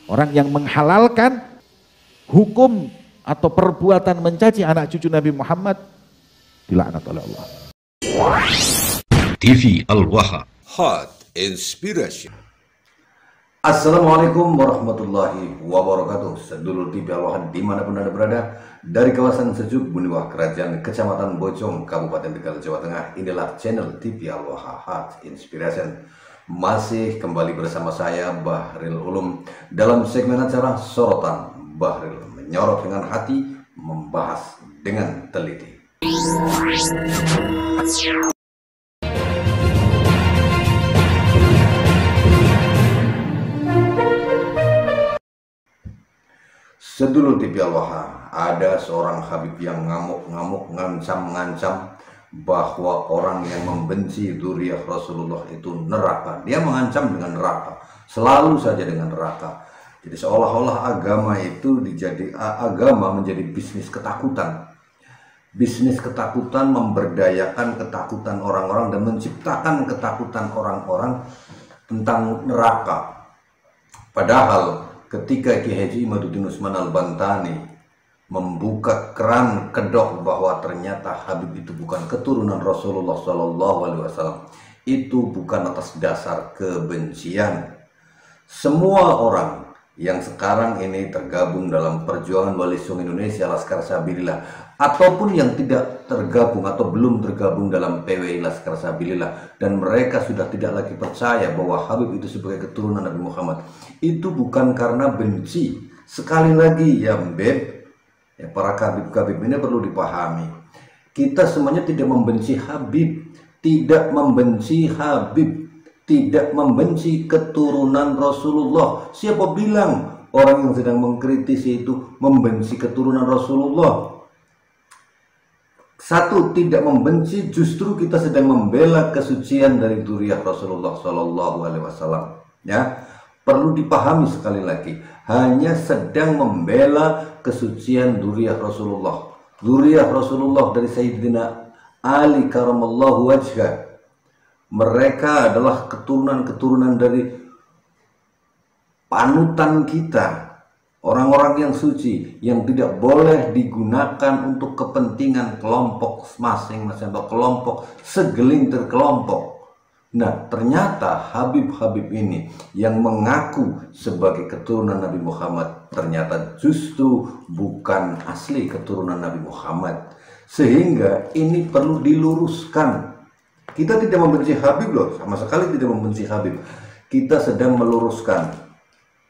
Orang yang menghalalkan hukum atau perbuatan mencaci anak cucu Nabi Muhammad dilaknat oleh Allah. TV Al-Waha, Hot Inspiration. Assalamualaikum warahmatullahi wabarakatuh. Sedulur TV Al-Waha dimanapun Anda berada, dari kawasan Sejuk, Buniwah, Kerajaan, Kecamatan Bojong, Kabupaten Tegal, Jawa Tengah. Inilah channel TV Al-Waha, Hot Inspiration. Masih kembali bersama saya Bahril Ulum dalam segmen acara Sorotan Bahril, menyorot dengan hati, membahas dengan teliti. Sedulur TV Al-Waha, ada seorang Habib yang ngamuk-ngamuk, ngancam-ngancam bahwa orang yang membenci dzurriyyah Rasulullah itu neraka. Dia mengancam dengan neraka, selalu saja dengan neraka. Jadi seolah-olah agama itu agama menjadi bisnis ketakutan. Bisnis ketakutan, memberdayakan ketakutan orang-orang dan menciptakan ketakutan orang-orang tentang neraka. Padahal ketika Ki Haji Imaduddin Usman Al-Bantani membuka keran kedok bahwa ternyata Habib itu bukan keturunan Rasulullah SAW, itu bukan atas dasar kebencian. Semua orang yang sekarang ini tergabung dalam perjuangan Wali Songo Indonesia Laskar Sabilillah, ataupun yang tidak tergabung atau belum tergabung dalam PWI Laskar Sabilillah, dan mereka sudah tidak lagi percaya bahwa Habib itu sebagai keturunan Nabi Muhammad, itu bukan karena benci. Sekali lagi ya Beb, ya, para kabib-kabib ini perlu dipahami. Kita semuanya tidak membenci Habib, tidak membenci Habib, tidak membenci keturunan Rasulullah. Siapa bilang orang yang sedang mengkritisi itu membenci keturunan Rasulullah? Satu, tidak membenci, justru kita sedang membela kesucian dari dzurriyyah Rasulullah SAW. Ya, perlu dipahami sekali lagi, hanya sedang membela kesucian dzurriyyah Rasulullah. Dzurriyyah Rasulullah dari Sayyidina Ali karamallahu wajhah. Mereka adalah keturunan-keturunan dari panutan kita, orang-orang yang suci, yang tidak boleh digunakan untuk kepentingan kelompok masing-masing atau kelompok segelintir kelompok. Nah, ternyata Habib-Habib ini yang mengaku sebagai keturunan Nabi Muhammad ternyata justru bukan asli keturunan Nabi Muhammad. Sehingga ini perlu diluruskan. Kita tidak membenci Habib loh, sama sekali tidak membenci Habib. Kita sedang meluruskan.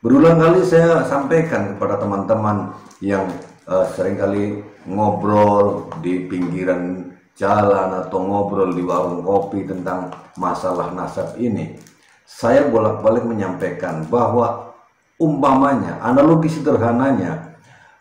Berulang kali saya sampaikan kepada teman-teman yang seringkali ngobrol di pinggiran jalan atau ngobrol di warung kopi tentang masalah nasab ini. Saya bolak-balik menyampaikan bahwa umpamanya, analogi sederhananya,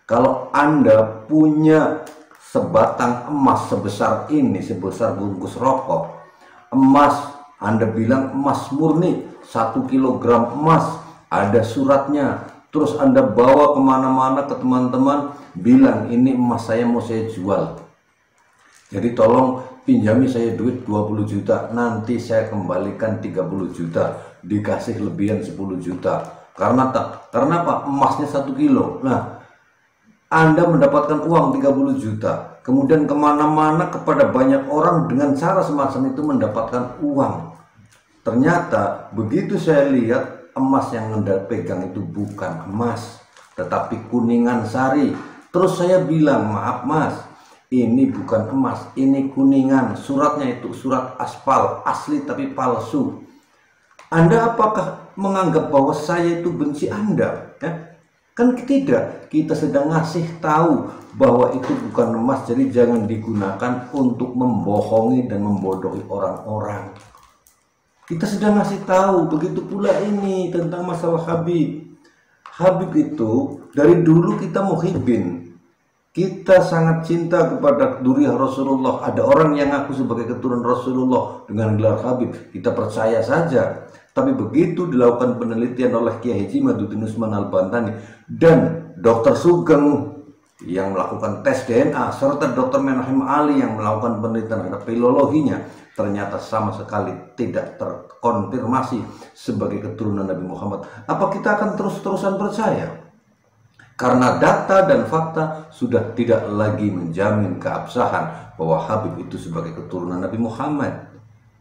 kalau Anda punya sebatang emas sebesar ini, sebesar bungkus rokok, emas, Anda bilang emas murni, 1 kilogram emas, ada suratnya, terus Anda bawa kemana-mana ke teman-teman, bilang ini emas saya mau saya jual, jadi tolong pinjami saya duit 20 juta, nanti saya kembalikan 30 juta, dikasih lebihan 10 juta. Karena apa? Emasnya 1 kilo. Nah, Anda mendapatkan uang 30 juta, kemudian kemana-mana kepada banyak orang dengan cara semacam itu mendapatkan uang. Ternyata begitu saya lihat emas yang Anda pegang itu bukan emas, tetapi kuningan sari. Terus saya bilang, maaf mas, ini bukan emas, ini kuningan. Suratnya itu surat aspal, asli tapi palsu. Anda apakah menganggap bahwa saya itu benci Anda? Ya? Kan tidak, kita sedang ngasih tahu bahwa itu bukan emas, jadi jangan digunakan untuk membohongi dan membodohi orang-orang. Kita sedang ngasih tahu, begitu pula ini tentang masalah Habib. Habib itu dari dulu kita muhibbin. Kita sangat cinta kepada dzurriyyah Rasulullah. Ada orang yang ngaku sebagai keturunan Rasulullah dengan gelar Habib, kita percaya saja. Tapi begitu dilakukan penelitian oleh Kiai Haji Imaduddin Usman Al-Bantani dan Dr. Sugeng yang melakukan tes DNA, serta Dr. Menahem Ali yang melakukan penelitian terhadap filologinya, ternyata sama sekali tidak terkonfirmasi sebagai keturunan Nabi Muhammad. Apa kita akan terus-terusan percaya? Karena data dan fakta sudah tidak lagi menjamin keabsahan bahwa Habib itu sebagai keturunan Nabi Muhammad.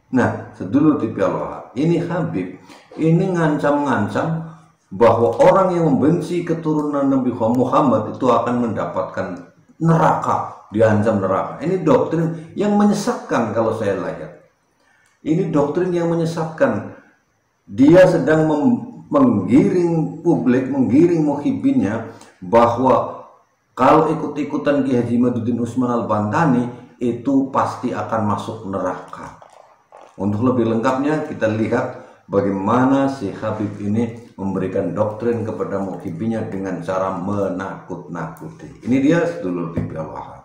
Nah, sedulur TV Allah, ini Habib ini ngancam-ngancam bahwa orang yang membenci keturunan Nabi Muhammad itu akan mendapatkan neraka, diancam neraka. Ini doktrin yang menyesatkan kalau saya lihat. Ini doktrin yang menyesatkan. Dia sedang menggiring publik, menggiring muhibinnya bahwa kalau ikut-ikutan Ki Haji Imaduddin Usman Al-Bantani itu pasti akan masuk neraka. Untuk lebih lengkapnya kita lihat bagaimana si Habib ini memberikan doktrin kepada muhibbinya dengan cara menakut-nakuti. Ini dia sedulur TV Allah.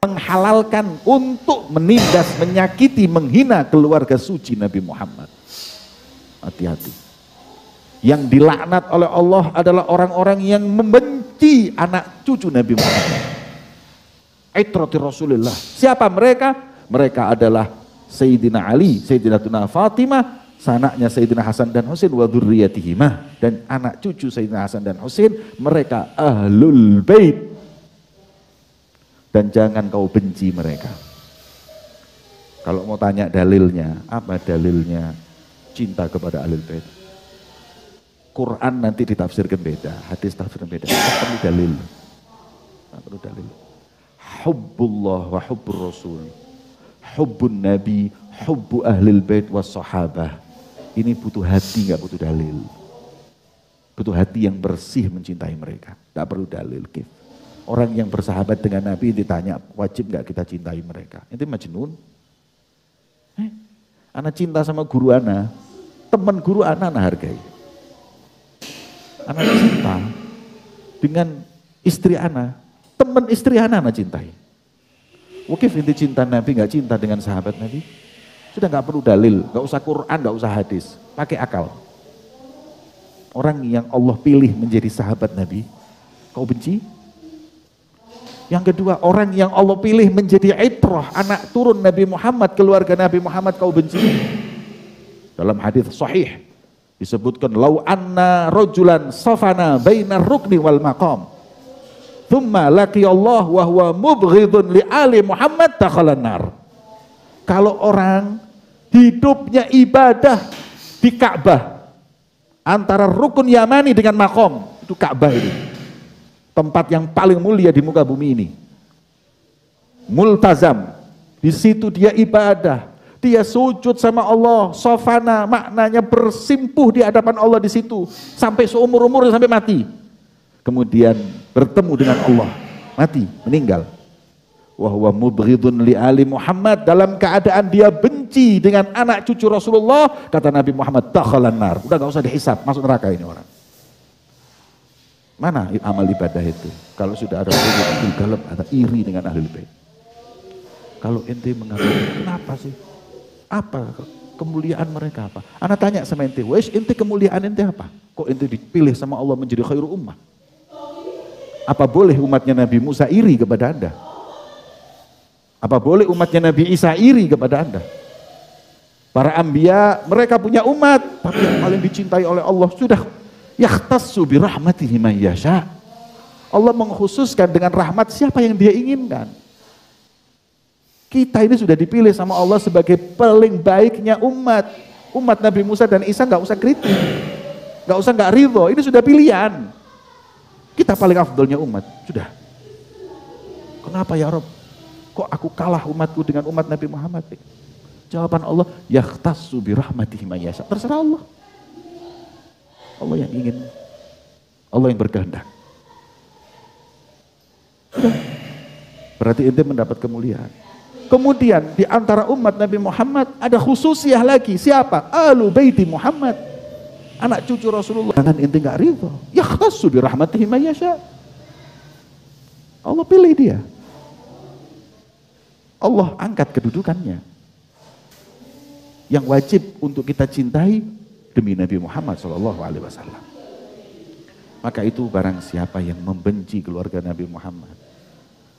Menghalalkan untuk menindas, menyakiti, menghina keluarga suci Nabi Muhammad. Hati-hati. Yang dilaknat oleh Allah adalah orang-orang yang membenci anak cucu Nabi Muhammad. Aitrati Rasulullah. Siapa mereka? Mereka adalah Sayyidina Ali, Sayyidatina Fatimah, sanaknya Sayyidina Hasan dan Husain wa dzurriyyatihima, dan anak cucu Sayyidina Hasan dan Husain, mereka ahlul bait. Dan jangan kau benci mereka. Kalau mau tanya dalilnya, apa dalilnya cinta kepada ahlul bait? Quran nanti ditafsirkan beda, hadis tafsirkan beda. Tak perlu dalil. Tak perlu dalil. Hubbullah wa hubbur rasul. Hubbun nabi, hubbu ahlil bait was sahabah. Ini butuh hati, nggak butuh dalil. Butuh hati yang bersih mencintai mereka. Tak perlu dalil. Orang yang bersahabat dengan Nabi ditanya, wajib nggak kita cintai mereka? Itu majnun. Anak cinta sama guru ana, teman guru ana hargai. Anak cinta dengan istri ana, teman istri ana cintai. Oke, inti cinta Nabi nggak cinta dengan sahabat Nabi? Sudah nggak perlu dalil, nggak usah Quran, nggak usah hadis, pakai akal. Orang yang Allah pilih menjadi sahabat Nabi, kau benci? Yang kedua, orang yang Allah pilih menjadi itrah, anak turun Nabi Muhammad, keluarga Nabi Muhammad, kau benci? Dalam hadis sahih disebutkan, lau anna rajulan safana bainar rukni wal maqam, thumma laqi Allah wa huwa mubghidun li ali Muhammad dakhalan nar. Kalau orang hidupnya ibadah di Ka'bah, antara rukun Yamani dengan maqam, itu Ka'bah itu. Tempat yang paling mulia di muka bumi ini. Multazam. Di situ dia ibadah. Dia sujud sama Allah. Sofana, maknanya bersimpuh di hadapan Allah di situ. Sampai seumur-umur, sampai mati. Kemudian bertemu dengan Allah. Mati, meninggal. Wahwa mubghidun li ali Muhammad, dalam keadaan dia benci dengan anak cucu Rasulullah, kata Nabi Muhammad, dakhalan nar. Udah gak usah dihisab, masuk neraka ini orang. Mana amal ibadah itu? Kalau sudah ada Abdul Galab, ada iri dengan ahlul bait. Kalau ente mengatakan, kenapa sih? Apa kemuliaan mereka apa? Ana tanya sama ente, wes ente kemuliaan ente apa? Kok ente dipilih sama Allah menjadi khairu ummah? Apa boleh umatnya Nabi Musa iri kepada anda? Apa boleh umatnya Nabi Isa iri kepada anda? Para anbiya, mereka punya umat, tapi yang paling dicintai oleh Allah sudah yakhtassu bi rahmatihi man yasha. Allah mengkhususkan dengan rahmat siapa yang dia inginkan. Kita ini sudah dipilih sama Allah sebagai paling baiknya umat. Umat Nabi Musa dan Isa nggak usah kritik, nggak usah nggak ridho. Ini sudah pilihan. Kita paling afdolnya umat, sudah. Kenapa ya Rob? Kok aku kalah umatku dengan umat Nabi Muhammad? Jawaban Allah, yakhtassu bi rahmatihi man yasha. Terserah Allah. Allah yang ingin, Allah yang berkehendak. Sudah. Berarti ente mendapat kemuliaan. Kemudian di antara umat Nabi Muhammad ada khususiyah lagi. Siapa? Ahlu baiti Muhammad. Anak cucu Rasulullah. Jangan ente enggak ridho. Yakhtassu bi rahmatihi man yasha. Allah pilih dia. Allah angkat kedudukannya. Yang wajib untuk kita cintai demi Nabi Muhammad SAW. Maka itu barang siapa yang membenci keluarga Nabi Muhammad,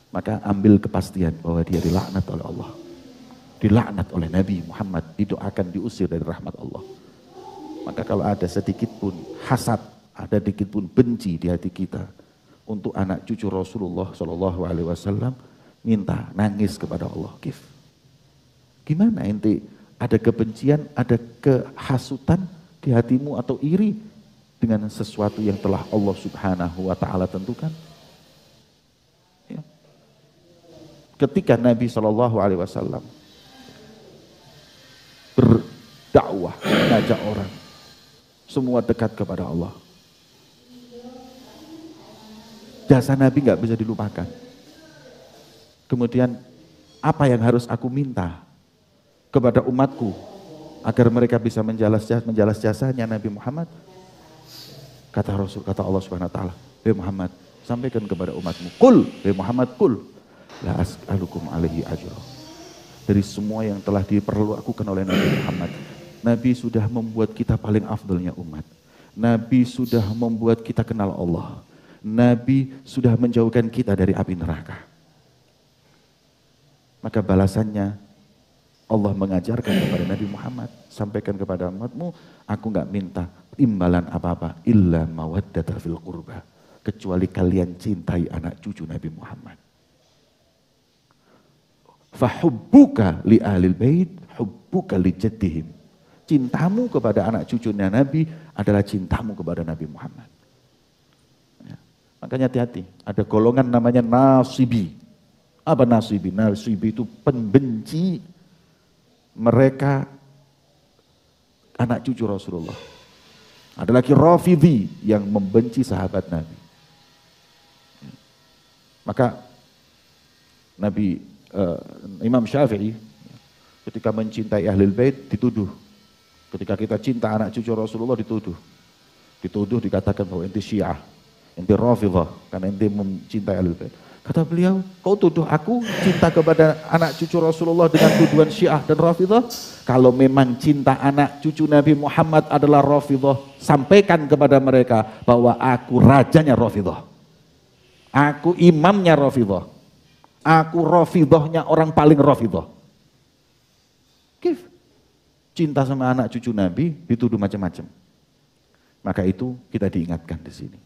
maka ambil kepastian bahwa dia dilaknat oleh Allah. Dilaknat oleh Nabi Muhammad, didoakan diusir dari rahmat Allah. Maka kalau ada sedikit pun hasad, ada sedikit pun benci di hati kita untuk anak cucu Rasulullah SAW, minta, nangis kepada Allah. Gimana ente ada kebencian, ada kehasutan di hatimu atau iri dengan sesuatu yang telah Allah Subhanahu wa Ta'ala tentukan? Ya. Ketika Nabi SAW berdakwah, mengajak orang semua dekat kepada Allah, jasa Nabi nggak bisa dilupakan. Kemudian apa yang harus aku minta kepada umatku agar mereka bisa menjalas jasanya Nabi Muhammad? Kata Rasul, kata Allah Subhanahu wa Ta'ala, "Hei Muhammad, sampaikan kepada umatmu, kul, hei Muhammad, kul, la as'alukum alaihi ajra." Dari semua yang telah diperlakukan oleh Nabi Muhammad, Nabi sudah membuat kita paling afdalnya umat. Nabi sudah membuat kita kenal Allah. Nabi sudah menjauhkan kita dari api neraka. Maka balasannya Allah mengajarkan kepada Nabi Muhammad, sampaikan kepada umatmu, aku nggak minta imbalan apa-apa illa mawaddata fil qurba, kecuali kalian cintai anak cucu Nabi Muhammad. Fahubbuka li ahlil bait hubbuka li jaddihim. Cintamu kepada anak cucunya Nabi adalah cintamu kepada Nabi Muhammad. Ya. Makanya hati-hati, ada golongan namanya nasibi. Apa nasibi? Nasibi itu pembenci mereka anak cucu Rasulullah. Ada lagi Rafidhi yang membenci sahabat Nabi. Maka Imam Syafi'i ketika mencintai Ahlul Bait dituduh. Ketika kita cinta anak cucu Rasulullah dituduh. Dikatakan bahwa ente Syiah, ente Rafidhah karena ente mencintai Ahlul Bait. Kata beliau, kau tuduh aku cinta kepada anak cucu Rasulullah dengan tuduhan Syiah dan Rafidhah? Kalau memang cinta anak cucu Nabi Muhammad adalah Rafidhah, sampaikan kepada mereka bahwa aku rajanya Rafidhah. Aku imamnya Rafidhah. Aku Rafidhahnya orang paling Rafidhah. Cinta sama anak cucu Nabi dituduh macam-macam. Maka itu kita diingatkan di sini.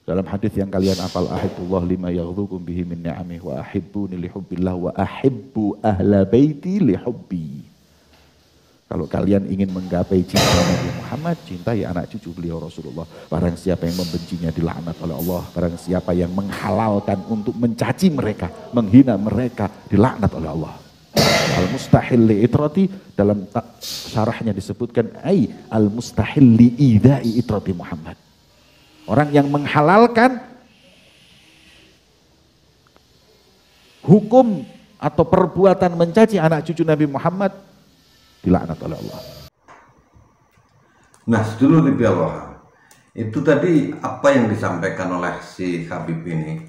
Dalam hadis yang kalian hafal, ahibbullah lima yaghdukum bihi min ni'amih wa ahibbuni li hubbillah wa ahibbu ahla baiti li hubbi. Kalau kalian ingin menggapai cinta Nabi Muhammad, cintai anak cucu beliau Rasulullah. Barang siapa yang membencinya dilaknat oleh Allah. Barang siapa yang menghalalkan untuk mencaci mereka, menghina mereka, dilaknat oleh Allah. Al-mustahil li itrati, dalam syarahnya disebutkan al-mustahil li idai itrati Muhammad. Orang yang menghalalkan hukum atau perbuatan mencaci anak cucu Nabi Muhammad dilaknat oleh Allah. Nah, dulu di Allah, itu tadi apa yang disampaikan oleh si Habib ini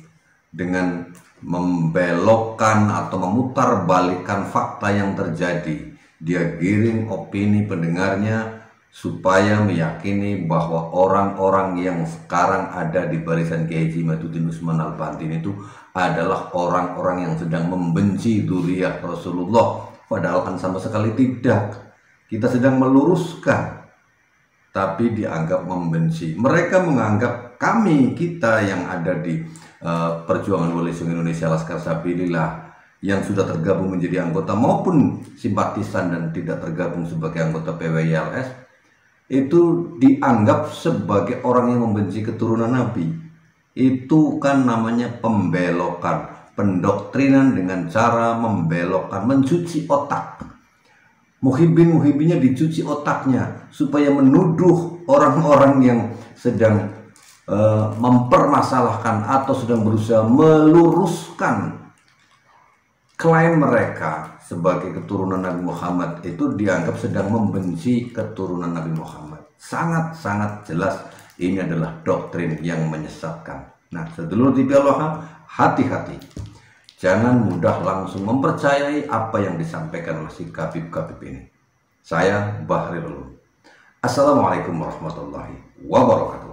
dengan membelokkan atau memutarbalikkan fakta yang terjadi. Dia giring opini pendengarnya supaya meyakini bahwa orang-orang yang sekarang ada di barisan Kiai Haji Imaduddin Usman Al-Bantin itu adalah orang-orang yang sedang membenci dzurriyyah Rasulullah. Padahal kan sama sekali tidak. Kita sedang meluruskan, tapi dianggap membenci. Mereka menganggap kita yang ada di Perjuangan Wali Songo Indonesia Laskar Sabilillah yang sudah tergabung menjadi anggota maupun simpatisan dan tidak tergabung sebagai anggota PWILS itu dianggap sebagai orang yang membenci keturunan Nabi. Itu kan namanya pembelokan, pendoktrinan dengan cara membelokkan, mencuci otak. Muhibbin-muhibbinya dicuci otaknya supaya menuduh orang-orang yang sedang mempermasalahkan atau sedang berusaha meluruskan klaim mereka sebagai keturunan Nabi Muhammad itu dianggap sedang membenci keturunan Nabi Muhammad. Sangat-sangat jelas ini adalah doktrin yang menyesatkan. Nah, sedulur TV Allah, hati-hati. Jangan mudah langsung mempercayai apa yang disampaikan oleh si Habib-Habib ini. Saya Bahril Ulum. Assalamualaikum warahmatullahi wabarakatuh.